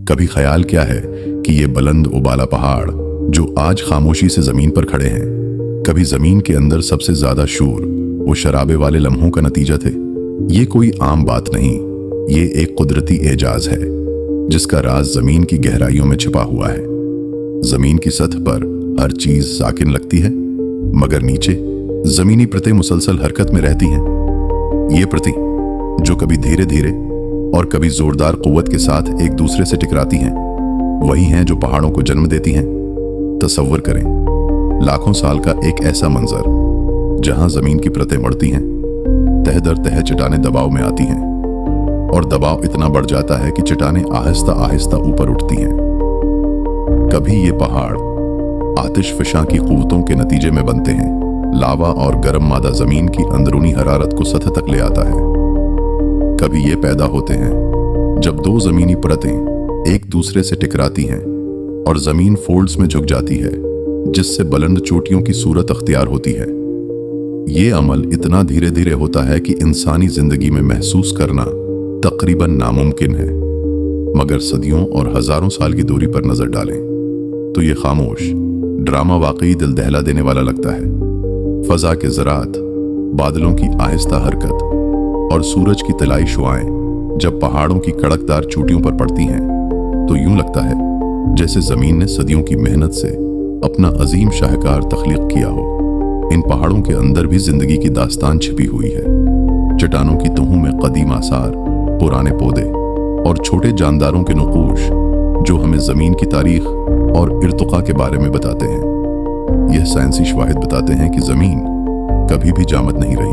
कभी ख्याल क्या है कि ये बुलंद उबाला पहाड़ जो आज खामोशी से जमीन पर खड़े हैं, कभी जमीन के अंदर सबसे ज्यादा शूर वो शराबे वाले लम्हों का नतीजा थे। ये कोई आम बात नहीं, ये एक कुदरती एजाज है जिसका राज जमीन की गहराइयों में छिपा हुआ है। जमीन की सतह पर हर चीज साकिन लगती है, मगर नीचे जमीनी परतें मुसलसल हरकत में रहती हैं। ये परतें जो कभी धीरे धीरे और कभी जोरदार कुव्वत के साथ एक दूसरे से टकराती हैं, वही हैं जो पहाड़ों को जन्म देती हैं। तसव्वुर करें, लाखों साल का एक ऐसा मंजर जहां जमीन की परतें बढ़ती हैं, तह दर तह चट्टानें दबाव में आती हैं और दबाव इतना बढ़ जाता है कि चट्टानें आहिस्ता आहिस्ता ऊपर उठती हैं। कभी ये पहाड़ आतिश फिशां की कुव्वतों के नतीजे में बनते हैं। लावा और गर्म मादा जमीन की अंदरूनी हरारत को सतह तक ले आता है। कभी ये पैदा होते हैं जब दो जमीनी परतें एक दूसरे से टकराती हैं और जमीन फोल्ड्स में झुक जाती है, जिससे बुलंद चोटियों की सूरत अख्तियार होती है। ये अमल इतना धीरे धीरे होता है कि इंसानी जिंदगी में महसूस करना तकरीबन नामुमकिन है। मगर सदियों और हजारों साल की दूरी पर नजर डालें तो ये खामोश ड्रामा वाकई दिल दहला देने वाला लगता है। फजा के ज़रात, बादलों की आहिस्ता हरकत और सूरज की तलाई शुआएं जब पहाड़ों की कड़कदार चोटियों पर पड़ती हैं तो यूं लगता है जैसे जमीन ने सदियों की मेहनत से अपना अजीम शाहकार तख्लीक किया हो। इन पहाड़ों के अंदर भी जिंदगी की दास्तान छिपी हुई है। चट्टानों की तहों में कदीम आसार, पुराने पौधे और छोटे जानदारों के नकूश जो हमें जमीन की तारीख और इर्तुका के बारे में बताते हैं। यह साइंसी शवाहिद बताते हैं कि जमीन कभी भी जामद नहीं रही।